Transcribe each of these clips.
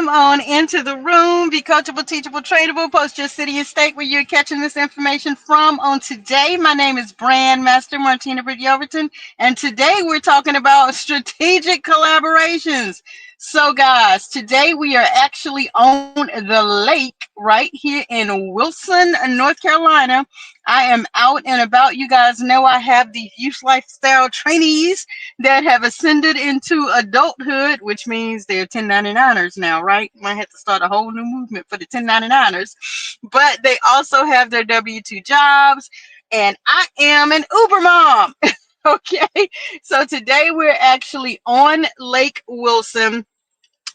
Come on into the room. Be coachable, teachable, trainable. Post your city and state where you're catching this information from. On today, my name is Brand Master Martina Britt Yelverton, and today we're talking about strategic collaborations. So, guys, today we are actually on the lake right here in Wilson, North Carolina. I am out and about. You guys know I have the youth lifestyle trainees that have ascended into adulthood, which means they're 1099ers now, right? Might have to start a whole new movement for the 1099ers. But they also have their W-2 jobs, and I am an Uber mom. Okay, so today we're actually on Lake Wilson,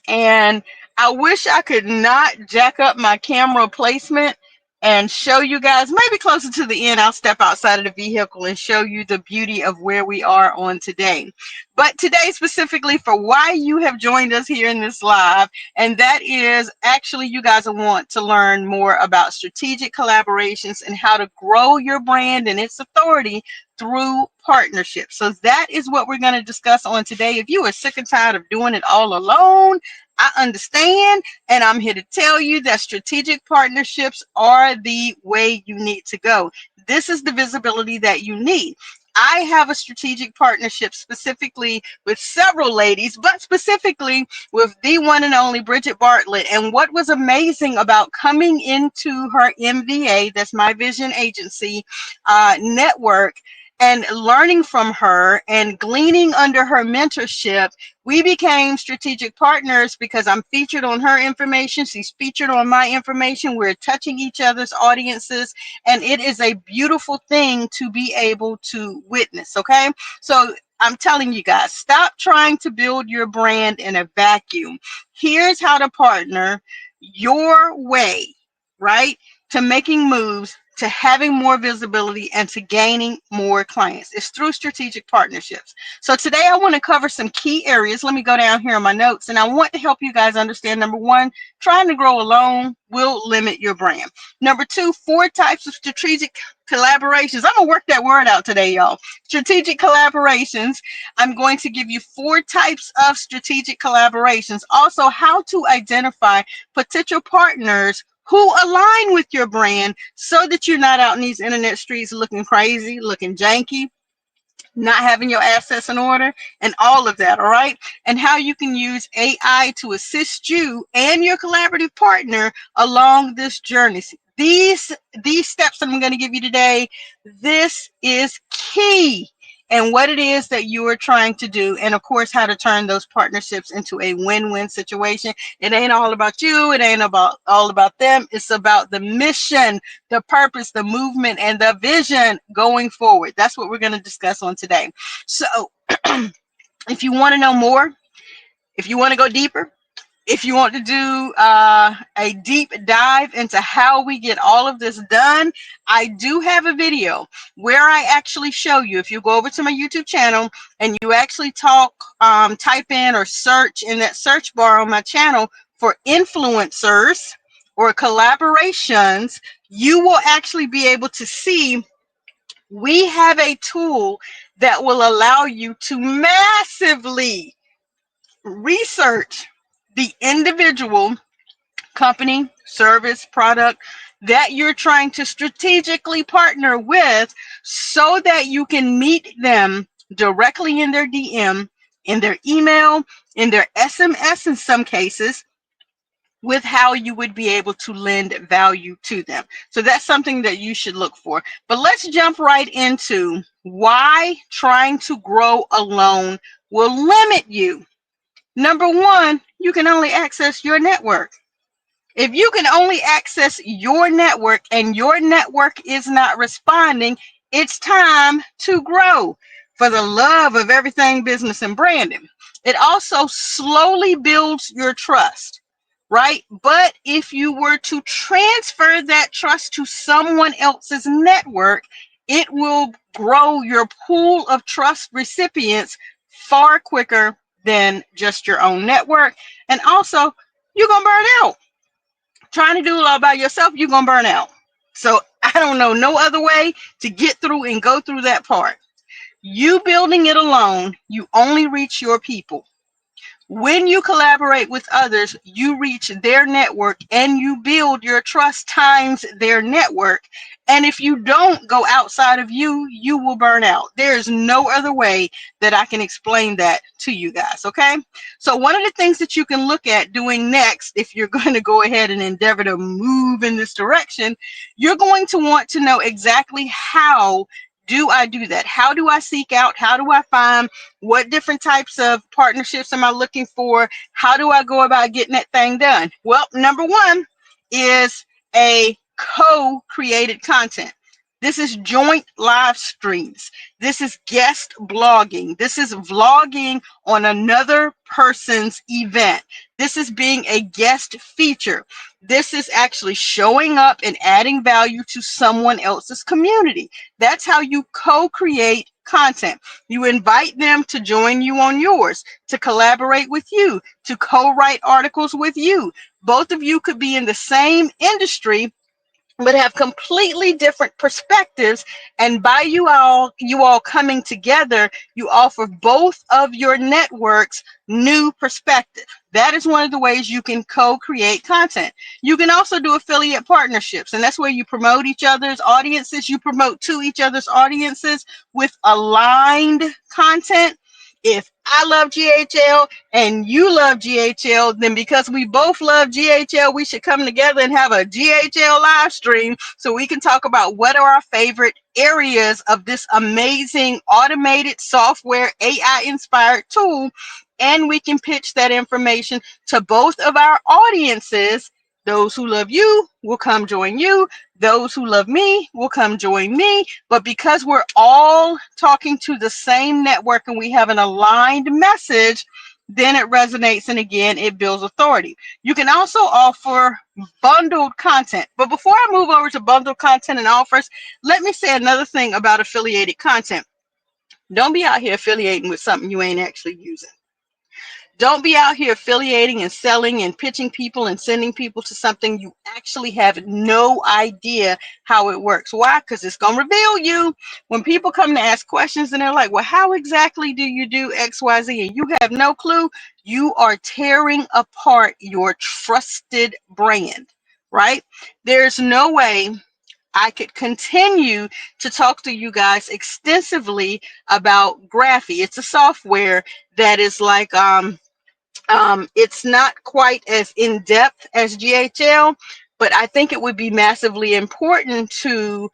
and I wish I could not jack up my camera placement and show you guys. Maybe closer to the end I'll step outside of the vehicle and show you the beauty of where we are on today. But today specifically for why you have joined us here in this live, and that is actually you guys want to learn more about strategic collaborations and how to grow your brand and its authority through partnerships. So that is what we're going to discuss on today. If you are sick and tired of doing it all alone, I understand, and I'm here to tell you that strategic partnerships are the way you need to go. This is the visibility that you need. I have a strategic partnership specifically with several ladies, but specifically with the one and only Bridget Bartlett. And what was amazing about coming into her MVA, that's my vision agency network, and learning from her and gleaning under her mentorship, we became strategic partners because I'm featured on her information. She's featured on my information. We're touching each other's audiences, and it is a beautiful thing to be able to witness. Okay, so I'm telling you guys, stop trying to build your brand in a vacuum. Here's how to partner your way, right, to making moves, to having more visibility, and to gaining more clients. It's through strategic partnerships. So today I want to cover some key areas. Let me go down here in my notes, and I want to help you guys understand, number one, trying to grow alone will limit your brand. Number two, 4 types of strategic collaborations. I'm gonna work that word out today, y'all. Strategic collaborations. I'm going to give you 4 types of strategic collaborations. Also, how to identify potential partners who align with your brand so that you're not out in these internet streets looking crazy, looking janky, not having your assets in order, and all of that. All right, and how you can use AI to assist you and your collaborative partner along this journey. These steps that I'm going to give you today, this is key and what it is that you are trying to do, and of course how to turn those partnerships into a win-win situation. It ain't all about you, it ain't about all about them. It's about the mission, the purpose, the movement, and the vision going forward. That's what we're going to discuss on today. So if you want to know more, if you want to go deeper, if you want to do a deep dive into how we get all of this done, I do have a video where I actually show you. If you go over to my YouTube channel and you actually type in or search in that search bar on my channel for influencers or collaborations, you will actually be able to see we have a tool that will allow you to massively research the individual company, service, product that you're trying to strategically partner with so that you can meet them directly in their DM, in their email, in their SMS in some cases, with how you would be able to lend value to them. So that's something that you should look for. But let's jump right into why trying to grow alone will limit you. Number one, you can only access your network. If you can only access your network and your network is not responding, it's time to grow for the love of everything business and branding. It also slowly builds your trust, right? But if you were to transfer that trust to someone else's network, it will grow your pool of trust recipients far quicker than just your own network. And also, you're going to burn out. Trying to do it all by yourself, you're going to burn out. So I don't know no other way to get through and go through that part. You building it alone, you only reach your people. When you collaborate with others, you reach their network and you build your trust times their network. And if you don't go outside of you, you will burn out. There is no other way that I can explain that to you guys. Okay. So, one of the things that you can look at doing next, if you're going to go ahead and endeavor to move in this direction, you're going to want to know exactly how do I do that? How do I seek out? How do I find? What different types of partnerships am I looking for? How do I go about getting that thing done? Well, number one is a co-created content. This is joint live streams. This is guest blogging. This is vlogging on another person's event. This is being a guest feature. This is actually showing up and adding value to someone else's community. That's how you co-create content. You invite them to join you on yours, to collaborate with you, to co-write articles with you. Both of you could be in the same industry but have completely different perspectives, and by you all coming together, you offer both of your networks new perspective. That is one of the ways you can co-create content. You can also do affiliate partnerships, and that's where you promote each other's audiences. You promote to each other's audiences with aligned content. If I love GHL and you love GHL, then because we both love GHL, we should come together and have a GHL live stream so we can talk about what are our favorite areas of this amazing automated software AI inspired tool. And we can pitch that information to both of our audiences. Those who love you will come join you. Those who love me will come join me. But because we're all talking to the same network and we have an aligned message, then it resonates, and again, it builds authority. You can also offer bundled content. But before I move over to bundled content and offers, let me say another thing about affiliated content. Don't be out here affiliating with something you ain't actually using. Don't be out here affiliating and selling and pitching people and sending people to something you actually have no idea how it works. Why? Because it's going to reveal you. When people come to ask questions and they're like, well, how exactly do you do XYZ? And you have no clue, you are tearing apart your trusted brand, right? There's no way I could continue to talk to you guys extensively about Graphy. It's a software that is like it's not quite as in depth as GHL, but I think it would be massively important to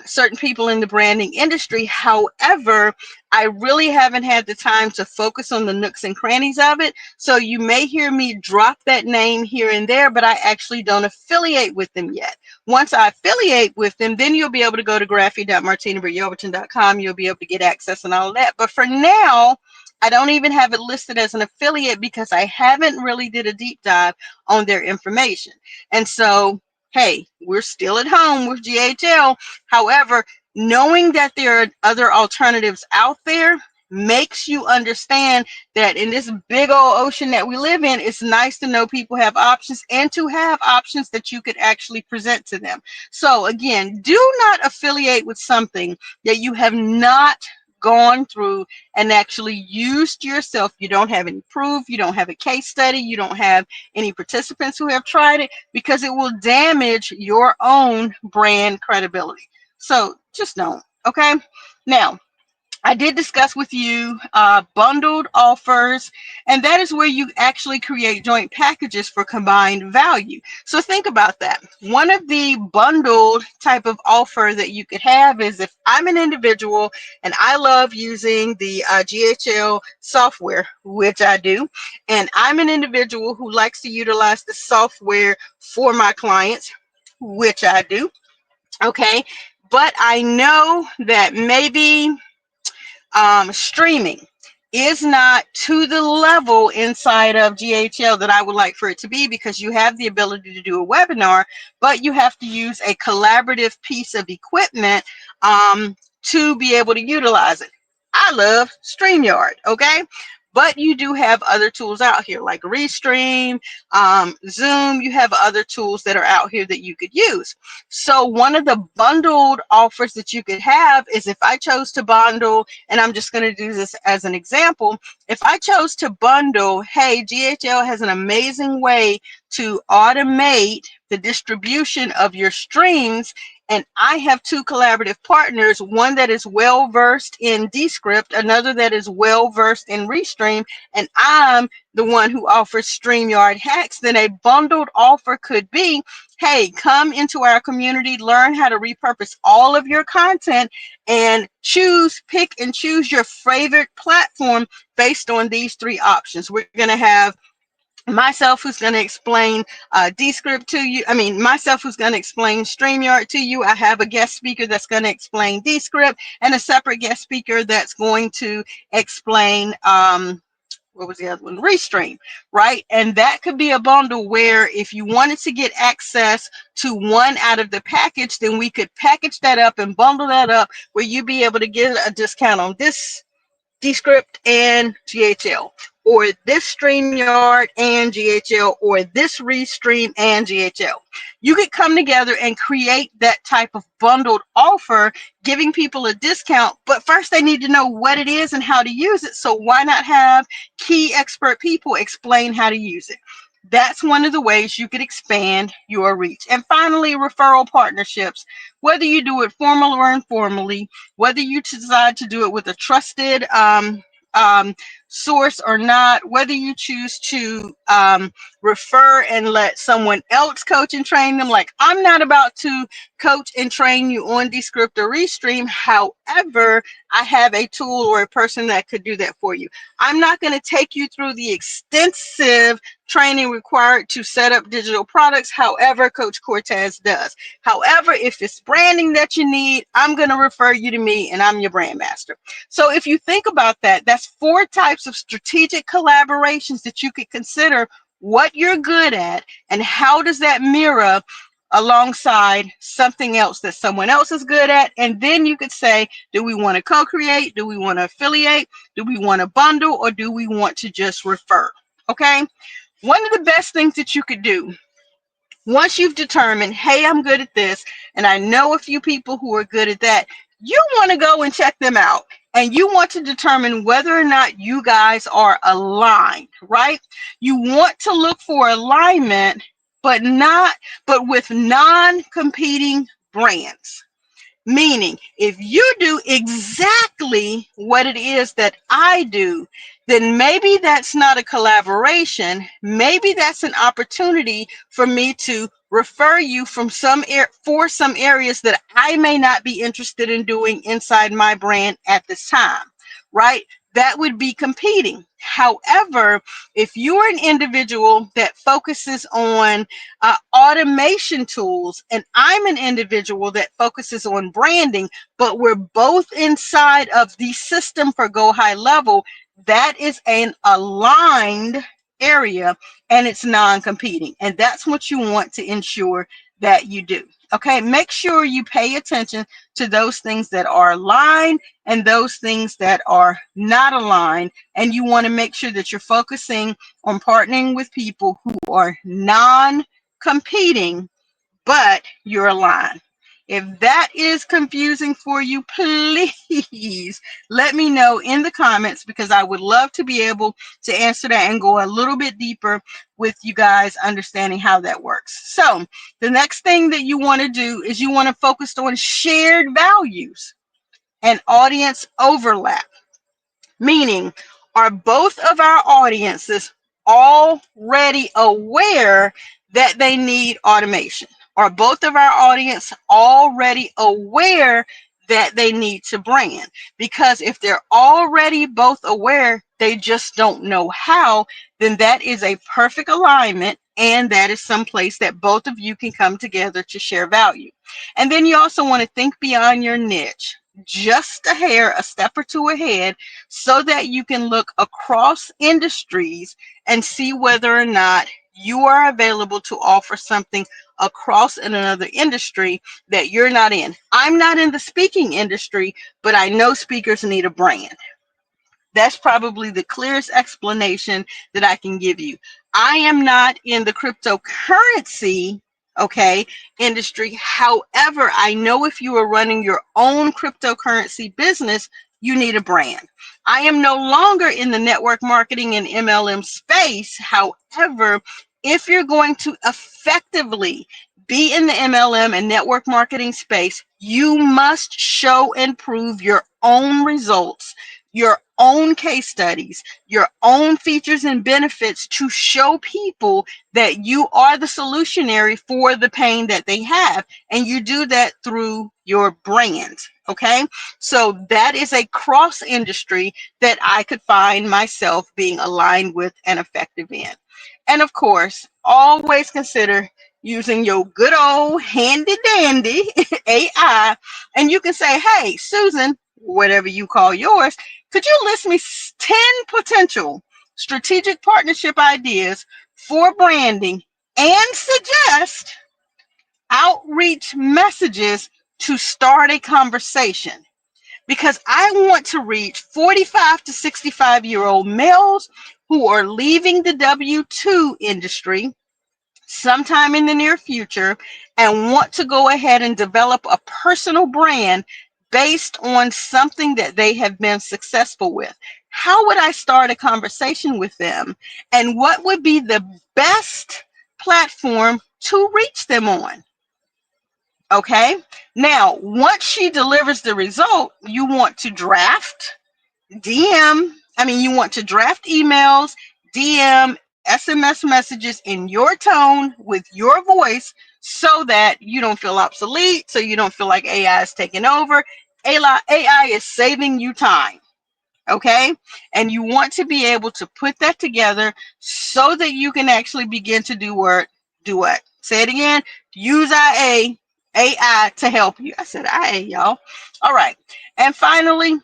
certain people in the branding industry. However, I really haven't had the time to focus on the nooks and crannies of it. So you may hear me drop that name here and there, but I actually don't affiliate with them yet. Once I affiliate with them, then you'll be able to go to graphy.martina.yelverton.com. You'll be able to get access and all that. But for now, I don't even have it listed as an affiliate because I haven't really did a deep dive on their information. And so, hey, we're still at home with GHL. However, knowing that there are other alternatives out there makes you understand that in this big old ocean that we live in, it's nice to know people have options and to have options that you could actually present to them. So again, do not affiliate with something that you have not gone through and actually used yourself. You don't have any proof, you don't have a case study, you don't have any participants who have tried it, because it will damage your own brand credibility. So just don't. Okay. Now, I did discuss with you bundled offers, and that is where you actually create joint packages for combined value. So think about that. One of the bundled type of offer that you could have is if I'm an individual and I love using the GHL software, which I do, and I'm an individual who likes to utilize the software for my clients, which I do, okay, but I know that maybe streaming is not to the level inside of GHL that I would like for it to be, because you have the ability to do a webinar, but you have to use a collaborative piece of equipment to be able to utilize it. I love StreamYard, okay? But you do have other tools out here like Restream, Zoom. You have other tools that are out here that you could use. So one of the bundled offers that you could have is, if I chose to bundle, and I'm just going to do this as an example, if I chose to bundle, hey, GHL has an amazing way to automate the distribution of your streams. And I have two collaborative partners, one that is well versed in Descript, another that is well versed in Restream, and I'm the one who offers StreamYard hacks. Then a bundled offer could be, hey, come into our community, learn how to repurpose all of your content, and pick and choose your favorite platform based on these three options. We're going to have myself who's going to explain Descript to you. Myself who's going to explain StreamYard to you. I have a guest speaker that's going to explain Descript, and a separate guest speaker that's going to explain what was the other one? Restream, right? And that could be a bundle where if you wanted to get access to one out of the package, then we could package that up and bundle that up where you'd be able to get a discount on this Descript and GHL, or this StreamYard and GHL, or this Restream and GHL. You could come together and create that type of bundled offer, giving people a discount, but first they need to know what it is and how to use it. So why not have key expert people explain how to use it? That's one of the ways you could expand your reach. And finally, referral partnerships. Whether you do it formal or informally, whether you decide to do it with a trusted source or not, whether you choose to refer and let someone else coach and train them. Like, I'm not about to coach and train you on Descript or Restream. However, I have a tool or a person that could do that for you. I'm not going to take you through the extensive training required to set up digital products. However, Coach Cortez does. However, if it's branding that you need, I'm going to refer you to me, and I'm your brand master. So if you think about that, that's 4 types of strategic collaborations that you could consider what you're good at and how does that mirror alongside something else that someone else is good at. And then you could say, do we want to co-create? Do we want to affiliate? Do we want to bundle? Or do we want to just refer? Okay. One of the best things that you could do once you've determined, hey, I'm good at this, and I know a few people who are good at that, you want to go and check them out. And you want to determine whether or not you guys are aligned, right? You want to look for alignment, but with non-competing brands. Meaning, if you do exactly what it is that I do, then maybe that's not a collaboration. Maybe that's an opportunity for me to refer you for some areas that I may not be interested in doing inside my brand at this time, right? That would be competing. However, if you're an individual that focuses on automation tools, and I'm an individual that focuses on branding, but we're both inside of the system for Go High Level, that is an aligned area, and it's non-competing. And that's what you want to ensure that you do. Okay, make sure you pay attention to those things that are aligned and those things that are not aligned. And you want to make sure that you're focusing on partnering with people who are non-competing, but you're aligned. If that is confusing for you, please let me know in the comments, because I would love to be able to answer that and go a little bit deeper with you guys understanding how that works. So the next thing that you want to do is you want to focus on shared values and audience overlap. Meaning, are both of our audiences already aware that they need automation? Are both of our audience already aware that they need to brand? Because if they're already both aware, they just don't know how, then that is a perfect alignment, and that is some place that both of you can come together to share value. And then you also want to think beyond your niche, just a step or two ahead, so that you can look across industries and see whether or not you are available to offer something across in another industry that you're not in. I'm not in the speaking industry, but I know speakers need a brand. That's probably the clearest explanation that I can give you. I am not in the cryptocurrency, okay, industry. However, I know if you are running your own cryptocurrency business, you need a brand. I am no longer in the network marketing and MLM space. However, if you're going to effectively be in the MLM and network marketing space, you must show and prove your own results, your own case studies, your own features and benefits to show people that you are the solutionary for the pain that they have. And you do that through your brand. Okay. So that is a cross industry that I could find myself being aligned with and effective in. And of course, always consider using your good old handy dandy AI. And you can say, hey, Susan, whatever you call yours, could you list me 10 potential strategic partnership ideas for branding and suggest outreach messages to start a conversation? Because I want to reach 45 to 65-year-old males who are leaving the W-2 industry sometime in the near future and want to go ahead and develop a personal brand based on something that they have been successful with. How would I start a conversation with them? And what would be the best platform to reach them on? Okay. Now, once she delivers the result, you want to you want to draft emails, DM, SMS messages in your tone with your voice so that you don't feel obsolete, so you don't feel like AI is taking over. AI is saving you time. Okay. And you want to be able to put that together so that you can actually begin to do what? Say it again. Use AI to help you. I said IA, y'all. All right. And finally,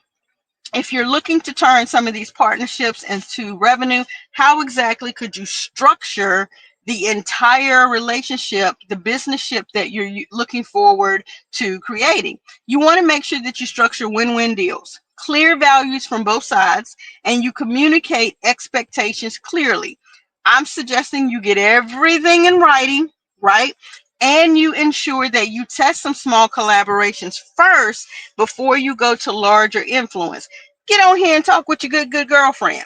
if you're looking to turn some of these partnerships into revenue, how exactly could you structure the entire relationship, the businessship that you're looking forward to creating? You want to make sure that you structure win-win deals, clear values from both sides, and you communicate expectations clearly. I'm suggesting you get everything in writing, right? And you ensure that you test some small collaborations first before you go to larger influence. Get on here and talk with your good girlfriend.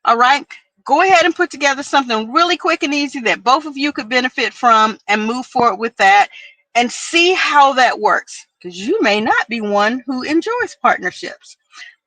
All right. Go ahead and put together something really quick and easy that both of you could benefit from and move forward with that and see how that works. Because you may not be one who enjoys partnerships.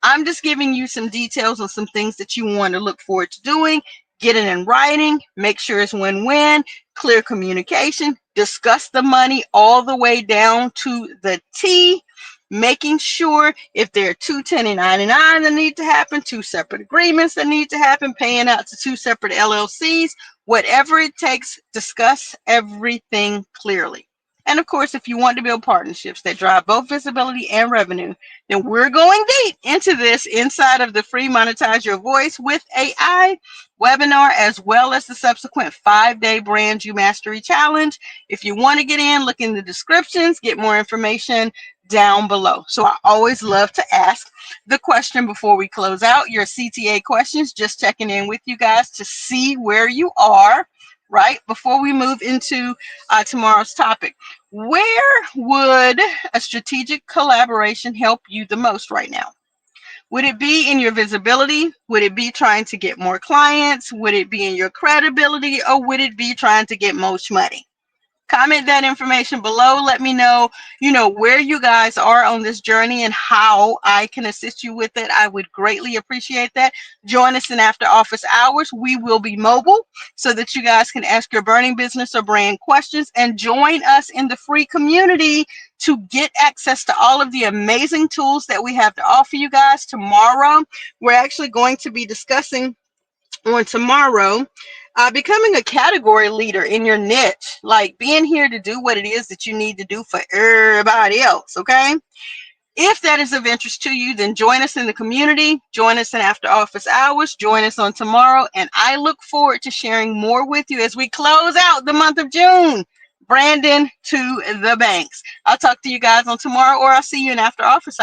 I'm just giving you some details on some things that you want to look forward to doing. Get it in writing, make sure it's win-win, clear communication, discuss the money all the way down to the T, making sure if there are two 1099 that need to happen, two separate agreements that need to happen, paying out to two separate LLCs, whatever it takes, discuss everything clearly. And of course, if you want to build partnerships that drive both visibility and revenue, then we're going deep into this inside of the free Monetize Your Voice with AI webinar, as well as the subsequent 5-day Brand You Mastery Challenge. If you want to get in, look in the descriptions, get more information down below. So I always love to ask the question before we close out, your CTA questions, just checking in with you guys to see where you are, right, before we move into tomorrow's topic. Where would a strategic collaboration help you the most right now? Would it be in your visibility? Would it be trying to get more clients? Would it be in your credibility? Or would it be trying to get most money? Comment that information below. Let me know, where you guys are on this journey and how I can assist you with it. I would greatly appreciate that. Join us in after office hours. We will be mobile so that you guys can ask your burning business or brand questions, and join us in the free community to get access to all of the amazing tools that we have to offer you guys. Tomorrow, we're actually going to be discussing on tomorrow, becoming a category leader in your niche, like being here to do what it is that you need to do for everybody else. Okay. If that is of interest to you, then join us in the community, join us in after office hours, join us on tomorrow. And I look forward to sharing more with you as we close out the month of June. Brandon to the banks. I'll talk to you guys on tomorrow, or I'll see you in after office.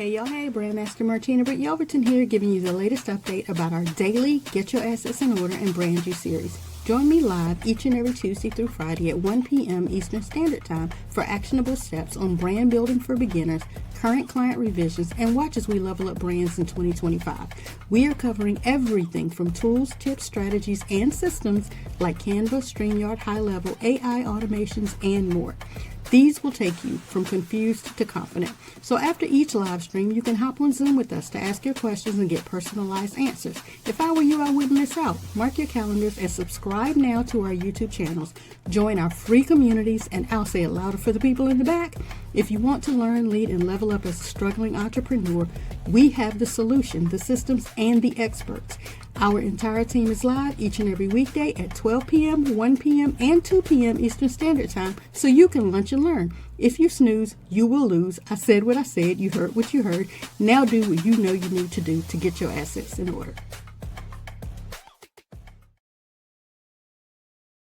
Hey y'all, hey, Brandmaster Martina, Britt, Yelverton here, giving you the latest update about our daily Get Your Assets in Order and Brand You series. Join me live each and every Tuesday through Friday at 1 p.m. Eastern Standard Time for actionable steps on brand building for beginners, current client revisions, and watch as we level up brands in 2025. We are covering everything from tools, tips, strategies, and systems like Canva, StreamYard, high-level AI automations, and more. These will take you from confused to confident. So after each live stream, you can hop on Zoom with us to ask your questions and get personalized answers. If I were you, I wouldn't miss out. Mark your calendars and subscribe now to our YouTube channels. Join our free communities, and I'll say it louder for the people in the back. If you want to learn, lead, and level up as a struggling entrepreneur, we have the solution, the systems, and the experts. Our entire team is live each and every weekday at 12 p.m., 1 p.m., and 2 p.m. Eastern Standard Time, so you can lunch and learn. If you snooze, you will lose. I said what I said. You heard what you heard. Now do what you know you need to do to get your assets in order.